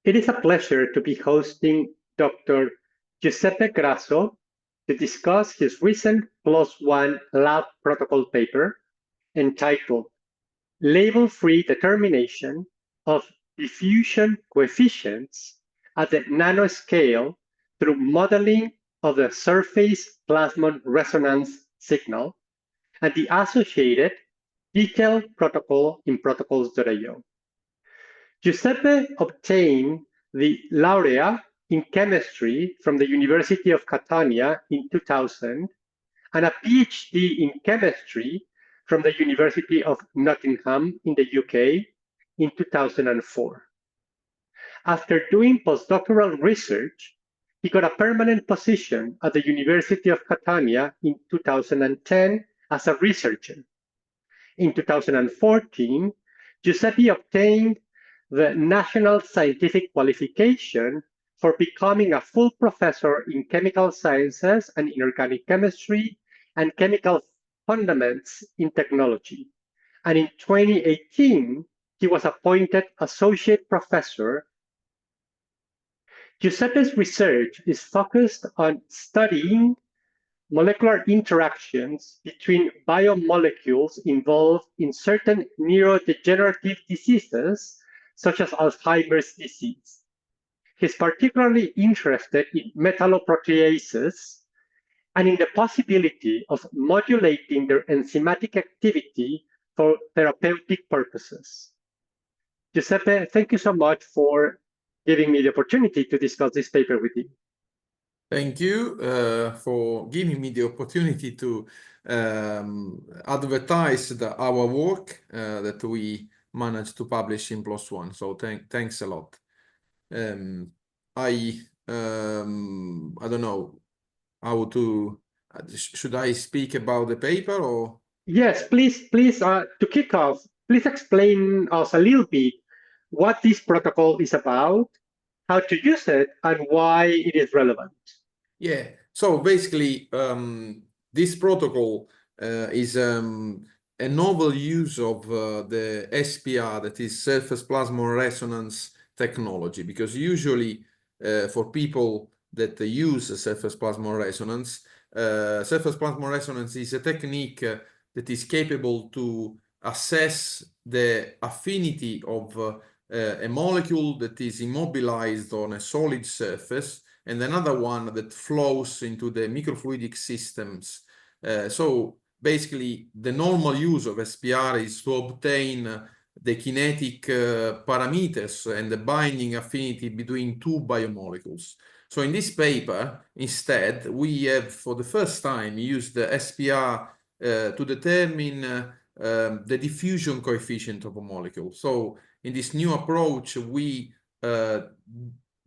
It is a pleasure to be hosting Dr. Giuseppe Grasso to discuss his recent PLOS ONE Lab Protocol paper entitled Label-Free Determination of Diffusion Coefficients at the Nanoscale through Modeling of the Surface Plasmon Resonance Signal and the associated detailed protocol in protocols.io. Giuseppe obtained the laurea in chemistry from the University of Catania in 2000 and a PhD in chemistry from the University of Nottingham in the UK in 2004. After doing postdoctoral research, he got a permanent position at the University of Catania in 2010 as a researcher. In 2014, Giuseppe obtained the National Scientific Qualification for becoming a full professor in chemical sciences and inorganic chemistry and chemical fundaments in technology. And in 2018, he was appointed associate professor. Giuseppe's research is focused on studying molecular interactions between biomolecules involved in certain neurodegenerative diseases, such as Alzheimer's disease. He's particularly interested in metalloproteases and in the possibility of modulating their enzymatic activity for therapeutic purposes. Giuseppe, thank you so much for giving me the opportunity to discuss this paper with you. Thank you for giving me the opportunity to advertise our work that we managed to publish in PLOS ONE. So thanks a lot. I don't know how to. Should I speak about the paper or? Yes, please. To kick off, please explain us a little bit what this protocol is about, how to use it, and why it is relevant. Yeah, so basically, this protocol is a novel use of the SPR, that is Surface Plasmon Resonance technology, because usually for people that use Surface Plasmon Resonance, Surface Plasmon Resonance is a technique that is capable to assess the affinity of a molecule that is immobilized on a solid surface and another one that flows into the microfluidic systems. So basically, the normal use of SPR is to obtain the kinetic parameters and the binding affinity between two biomolecules. So in this paper, instead, we have for the first time used the SPR to determine the diffusion coefficient of a molecule. So in this new approach, we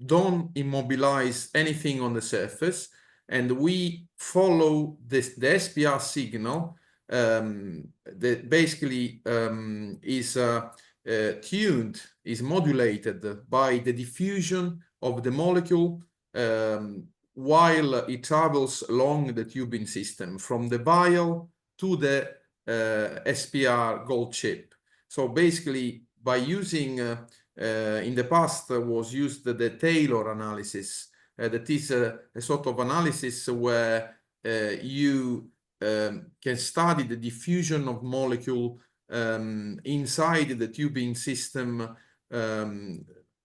don't immobilize anything on the surface, and we follow the SPR signal that basically is tuned, is modulated by the diffusion of the molecule while it travels along the tubing system from the vial to the SPR gold chip. So basically, by using in the past was used the Taylor analysis. That is a sort of analysis where you can study the diffusion of molecule inside the tubing system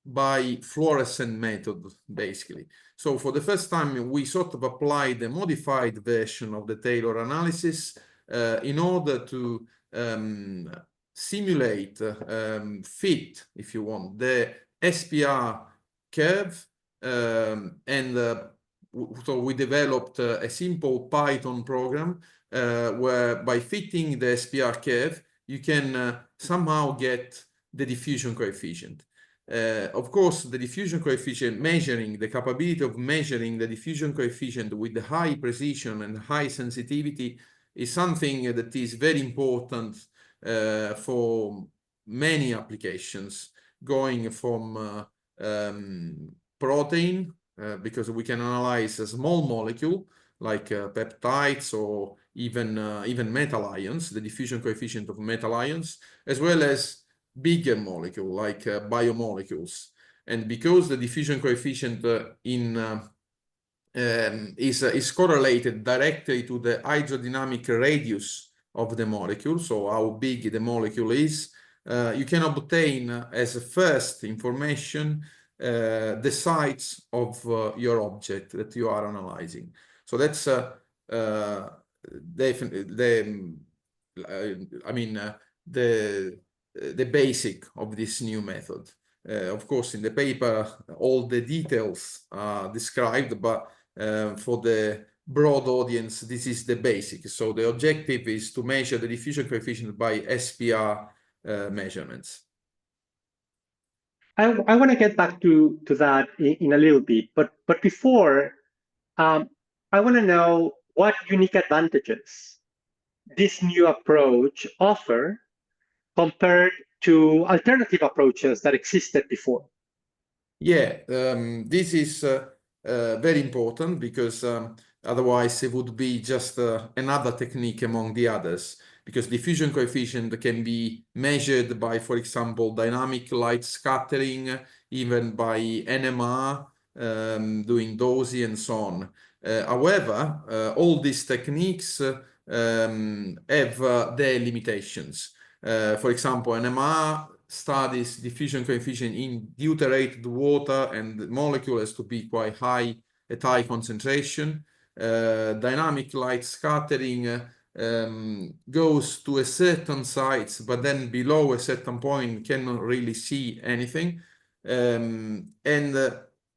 by fluorescent method, basically. So for the first time, we sort of applied a modified version of the Taylor analysis in order to simulate, fit, if you want, the SPR curve. So we developed a simple Python program where by fitting the SPR curve, you can somehow get the diffusion coefficient. Of course, the diffusion coefficient, measuring the capability of measuring the diffusion coefficient with the high precision and high sensitivity is something that is very important for many applications, going from protein, because we can analyze a small molecule like peptides or even metal ions, the diffusion coefficient of metal ions, as well as bigger molecule like biomolecules. And because the diffusion coefficient is correlated directly to the hydrodynamic radius of the molecule, so how big the molecule is, you can obtain as a first information the size of your object that you are analyzing. So that's definitely the basic of this new method. Of course, in the paper, all the details are described, but for the broad audience, this is the basic. So the objective is to measure the diffusion coefficient by SPR measurements. I want to get back to that in a little bit, but before, I want to know what unique advantages this new approach offer compared to alternative approaches that existed before. Yeah, this is very important because otherwise it would be just another technique among the others, because diffusion coefficient can be measured by, for example, dynamic light scattering, even by NMR, doing dosing and so on. However, all these techniques have their limitations. For example, NMR studies diffusion coefficient in deuterated water, and the molecule has to be quite high at high concentration. Dynamic light scattering goes to a certain size, but then below a certain point cannot really see anything.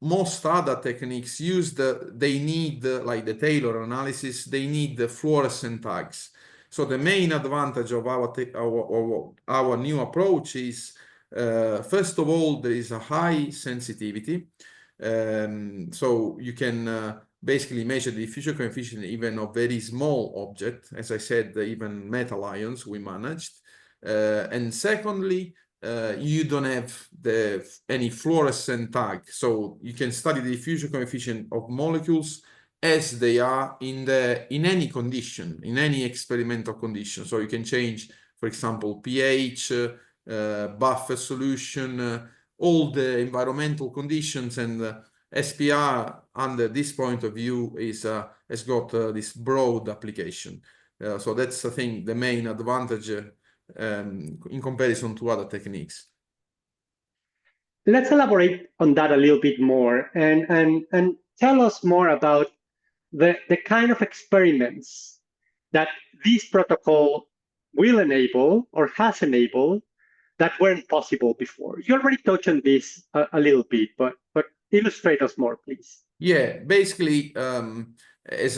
Most other techniques used, they need, like the Taylor analysis, they need the fluorescent tags. So the main advantage of our new approach is, first of all, there is a high sensitivity. So you can basically measure the diffusion coefficient even of very small object. As I said, even metal ions we managed. And secondly, you don't have any fluorescent tag. So you can study the diffusion coefficient of molecules as they are in any condition, in any experimental condition. So you can change, for example, pH, buffer solution, all the environmental conditions, and SPR under this point of view has got this broad application. So that's, I think, the main advantage in comparison to other techniques. Let's elaborate on that a little bit more and tell us more about the kind of experiments that this protocol will enable or has enabled that weren't possible before. You already touched on this a little bit, but illustrate us more, please. Yeah, basically, as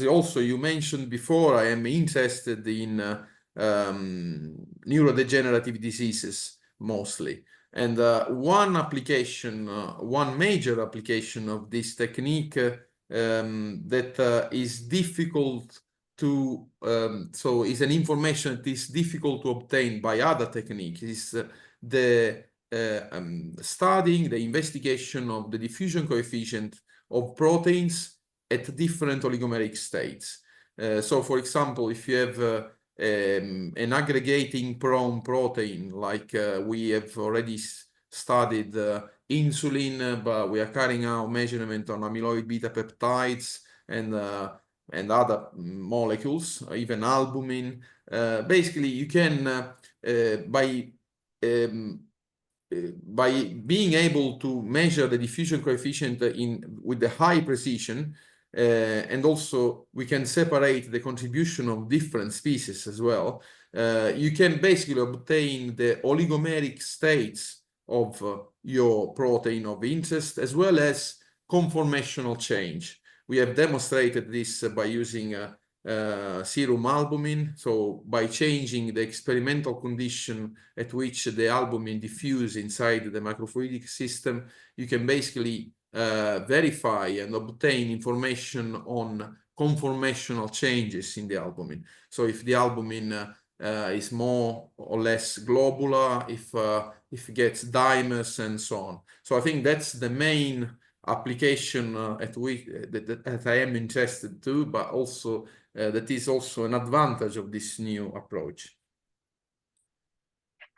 also you mentioned before, I am interested in neurodegenerative diseases mostly. And one major application of this technique that is difficult to, so is an information that is difficult to obtain by other techniques, is the studying the investigation of the diffusion coefficient of proteins at different oligomeric states. So, for example, if you have an aggregating prone protein, like we have already studied insulin, but we are carrying out measurement on amyloid beta peptides and other molecules, even albumin. Basically, you can, by being able to measure the diffusion coefficient with the high precision, and also we can separate the contribution of different species as well, you can basically obtain the oligomeric states of your protein of interest, as well as conformational change. We have demonstrated this by using serum albumin. So by changing the experimental condition at which the albumin diffuse inside the microfluidic system, you can basically verify and obtain information on conformational changes in the albumin. So if the albumin is more or less globular, if it gets dimers and so on. So I think that's the main application that I am interested to, but also that is also an advantage of this new approach.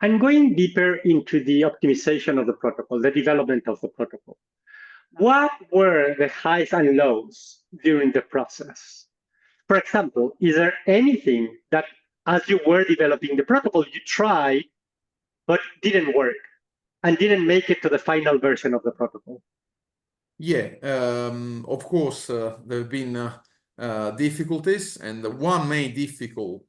And going deeper into the optimization of the protocol, the development of the protocol, what were the highs and lows during the process? For example, is there anything that as you were developing the protocol, you tried but didn't work and didn't make it to the final version of the protocol? Yeah, of course, there have been difficulties, and the one main difficulty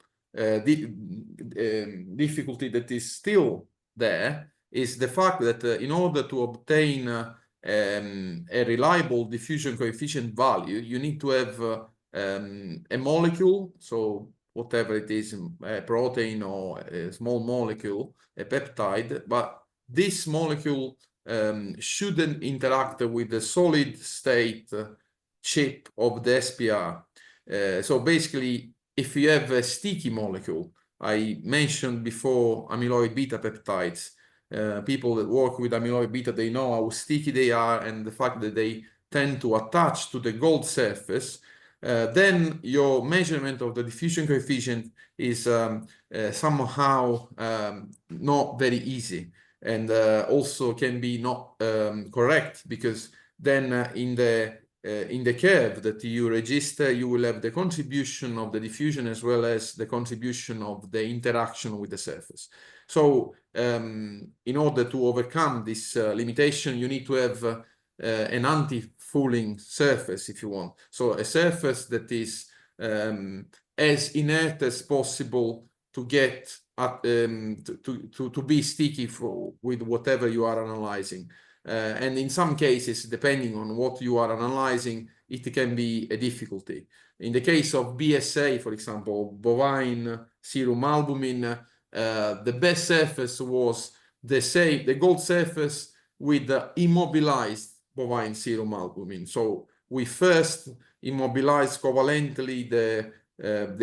that is still there is the fact that in order to obtain a reliable diffusion coefficient value, you need to have a molecule, so whatever it is, a protein or a small molecule, a peptide, but this molecule shouldn't interact with the solid state chip of the SPR. So basically, if you have a sticky molecule, I mentioned before amyloid beta peptides, people that work with amyloid beta, they know how sticky they are and the fact that they tend to attach to the gold surface. Then your measurement of the diffusion coefficient is somehow not very easy, and also can be not correct, because then in the curve that you register, you will have the contribution of the diffusion as well as the contribution of the interaction with the surface. So in order to overcome this limitation, you need to have an anti-fouling surface, if you want. So a surface that is as inert as possible to get to be sticky with whatever you are analyzing. And in some cases, depending on what you are analyzing, it can be a difficulty. In the case of BSA, for example, bovine serum albumin, the best surface was the gold surface with the immobilized bovine serum albumin. So we first immobilized covalently the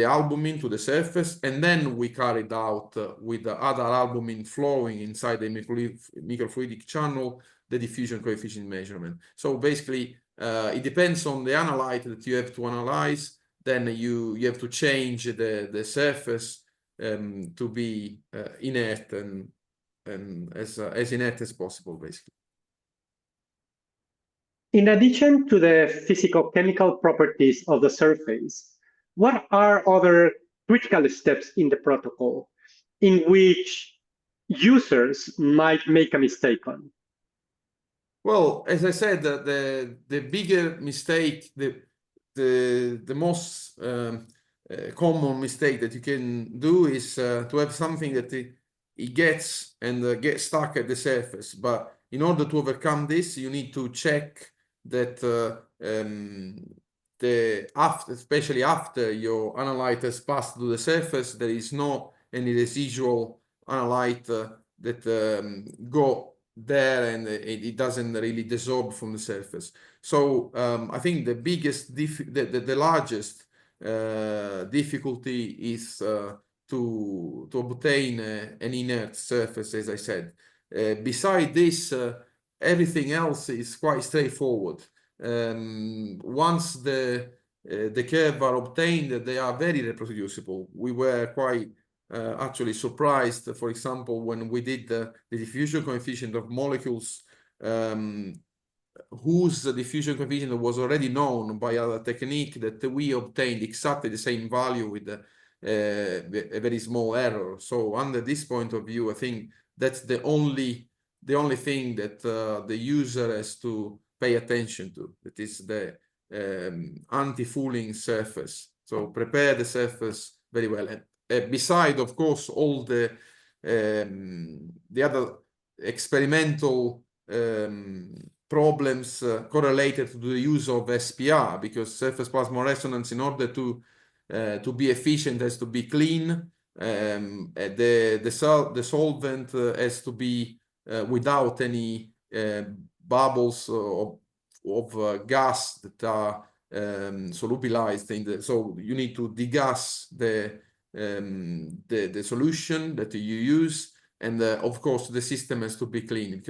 albumin to the surface, and then we carried out with the other albumin flowing inside the microfluidic channel the diffusion coefficient measurement. So basically, it depends on the analyte that you have to analyze. Then you have to change the surface to be inert and as inert as possible, basically. In addition to the physicochemical properties of the surface, what are other critical steps in the protocol in which users might make a mistake on? Well, as I said, the bigger mistake, the most common mistake that you can do is to have something that it gets stuck at the surface. But in order to overcome this, you need to check that especially after your analyte has passed to the surface, there is no any residual analyte that go there, and it doesn't really dissolve from the surface. So I think the biggest, the largest difficulty is to obtain an inert surface, as I said. Beside this, everything else is quite straightforward. Once the curve are obtained, they are very reproducible. We were quite actually surprised, for example, when we did the diffusion coefficient of molecules whose diffusion coefficient was already known by other technique, that we obtained exactly the same value with a very small error. So under this point of view, I think that's the only thing that the user has to pay attention to. That is the anti-fouling surface. So prepare the surface very well. And beside, of course, all the other experimental problems correlated to the use of SPR, because surface plasmon resonance, in order to be efficient, has to be clean. The solvent has to be without any bubbles of gas that are solubilized in the. So you need to degas the solution that you use, and of course the system has to be clean,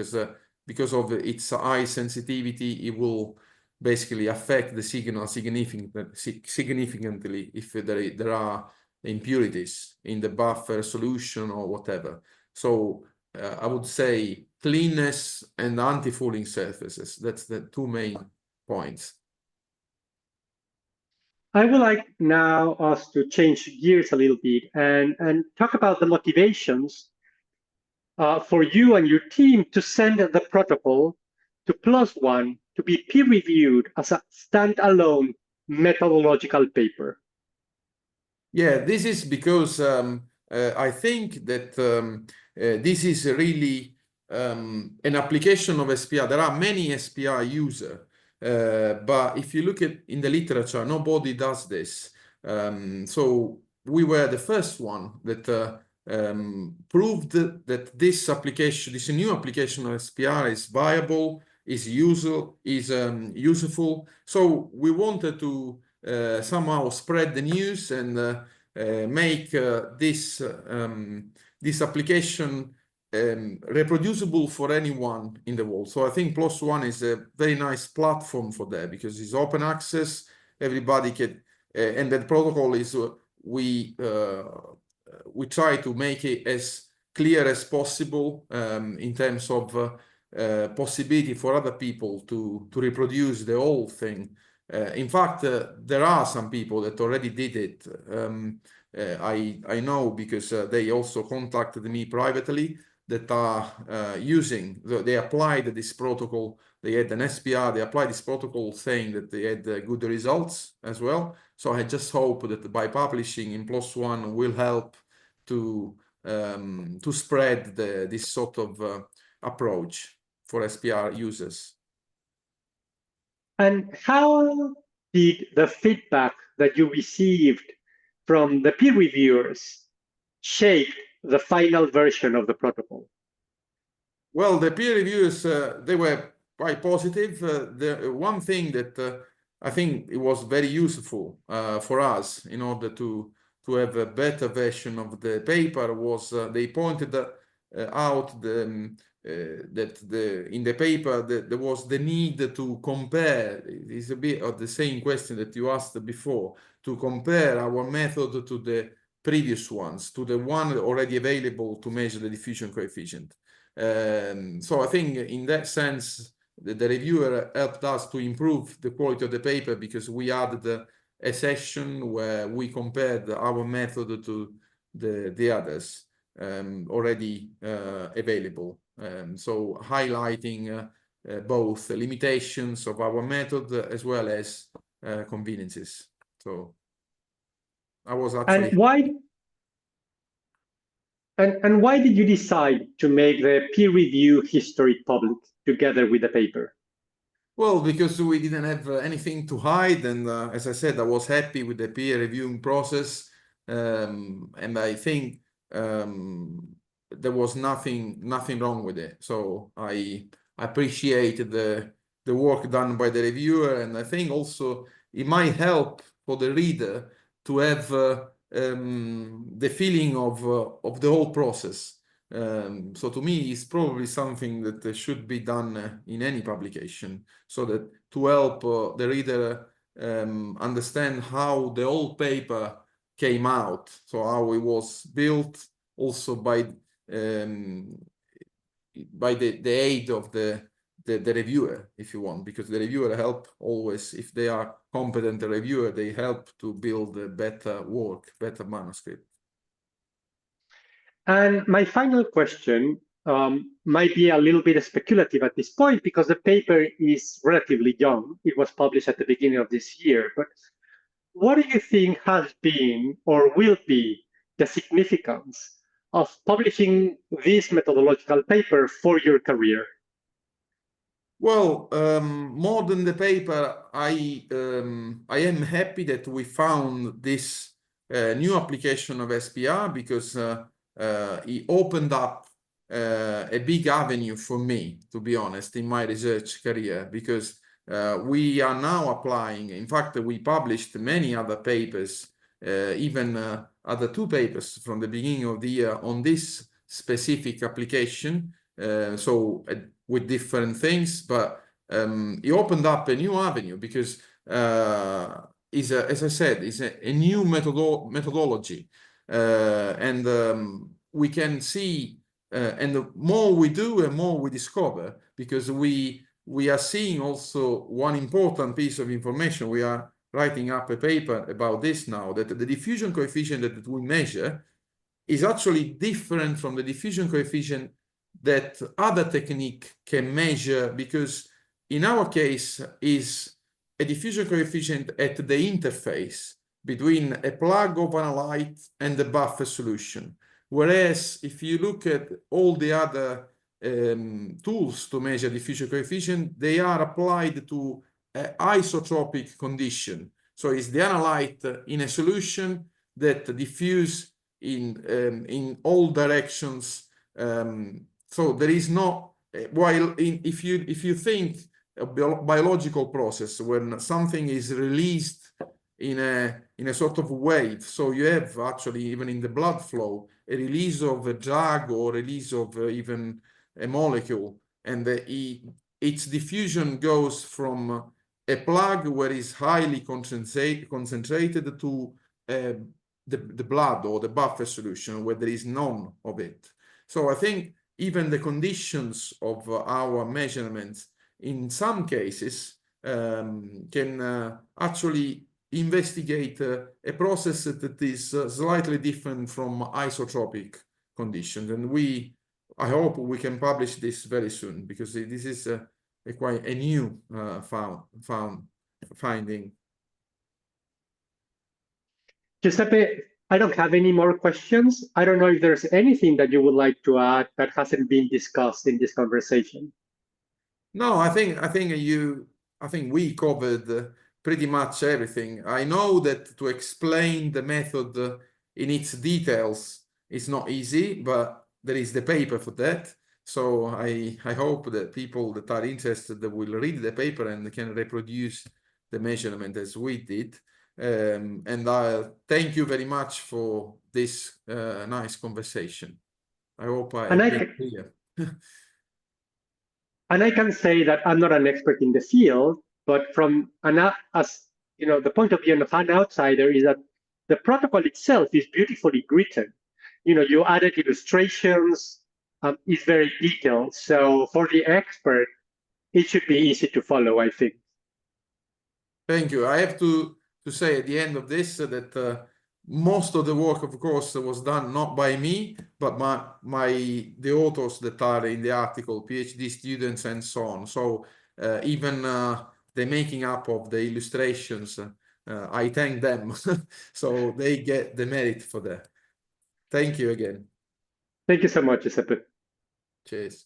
because of its high sensitivity, it will basically affect the signal significantly if there are impurities in the buffer solution or whatever. So I would say cleanness and anti-fouling surfaces. That's the two main points. I would like now us to change gears a little bit and talk about the motivations for you and your team to send the protocol to PLOS ONE to be peer-reviewed as a standalone methodological paper. Yeah, this is because I think that this is really an application of SPR. There are many SPR users, but if you look at in the literature, nobody does this. So we were the first one that proved that this application, this new application of SPR is viable, is useful. So we wanted to somehow spread the news and make this application reproducible for anyone in the world. So I think PLOS ONE is a very nice platform for that because it's open access. Everybody can, and that protocol is we try to make it as clear as possible in terms of possibility for other people to reproduce the whole thing. In fact, there are some people that already did it. I know because they also contacted me privately that are using, they applied this protocol. They had an SPR, they applied this protocol saying that they had good results as well. So I just hope that by publishing in PLOS ONE will help to spread this sort of approach for SPR users. And how did the feedback that you received from the peer reviewers shape the final version of the protocol? Well, the peer reviewers, they were quite positive. The one thing that I think it was very useful for us in order to have a better version of the paper was they pointed out that in the paper there was the need to compare. It's a bit of the same question that you asked before, to compare our method to the previous ones, to the one already available to measure the diffusion coefficient. So I think in that sense, the reviewer helped us to improve the quality of the paper because we added a session where we compared our method to the others already available. So highlighting both the limitations of our method as well as conveniences. So I was actually... And why did you decide to make the peer review history public together with the paper? Well, because we didn't have anything to hide, and as I said, I was happy with the peer reviewing process, and I think there was nothing wrong with it. So I appreciated the work done by the reviewer, and I think also it might help for the reader to have the feeling of the whole process. So to me, it's probably something that should be done in any publication, so that to help the reader understand how the whole paper came out, so how it was built, also by the aid of the reviewer, if you want, because the reviewer help always, if they are competent reviewer, they help to build a better work, better manuscript. And my final question might be a little bit speculative at this point because the paper is relatively young. It was published at the beginning of this year. But what do you think has been or will be the significance of publishing this methodological paper for your career? Well, more than the paper, I am happy that we found this new application of SPR because it opened up a big avenue for me, to be honest, in my research career, because we are now applying. In fact, we published many other papers, even other 2 papers from the beginning of the year on this specific application. So with different things, but it opened up a new avenue because as I said, it's a new methodology, and we can see And the more we do, and more we discover, because we are seeing also one important piece of information. We are writing up a paper about this now, that the diffusion coefficient that we measure is actually different from the diffusion coefficient that other technique can measure, because in our case is a diffusion coefficient at the interface between a plug of analyte and the buffer solution. Whereas if you look at all the other tools to measure diffusion coefficient, they are applied to an isotropic condition. So it's the analyte in a solution that diffuse in all directions. So there is no, if you think a biological process, when something is released in a sort of wave, so you have actually even in the blood flow a release of a drug or release of even a molecule, and its diffusion goes from a plug where it's highly concentrated to the blood or the buffer solution where there is none of it. So I think even the conditions of our measurements in some cases can actually investigate a process that is slightly different from isotropic conditions. And I hope we can publish this very soon, because this is quite a new finding. Giuseppe, I don't have any more questions. I don't know if there's anything that you would like to add that hasn't been discussed in this conversation. No, I think we covered pretty much everything. I know that to explain the method in its details is not easy, but there is the paper for that. So I hope that people that are interested will read the paper and can reproduce the measurement as we did. And I thank you very much for this nice conversation. I hope I've been clear. And I can say that I'm not an expert in the field, but from the point of view of an outsider is that the protocol itself is beautifully written. You added illustrations, it's very detailed. So for the expert, it should be easy to follow, I think. Thank you. I have to say at the end of this that most of the work, of course, was done not by me, but the authors that are in the article, PhD students and so on. So even the making up of the illustrations, I thank them. So they get the merit for that. Thank you again. Thank you so much, Giuseppe. Cheers.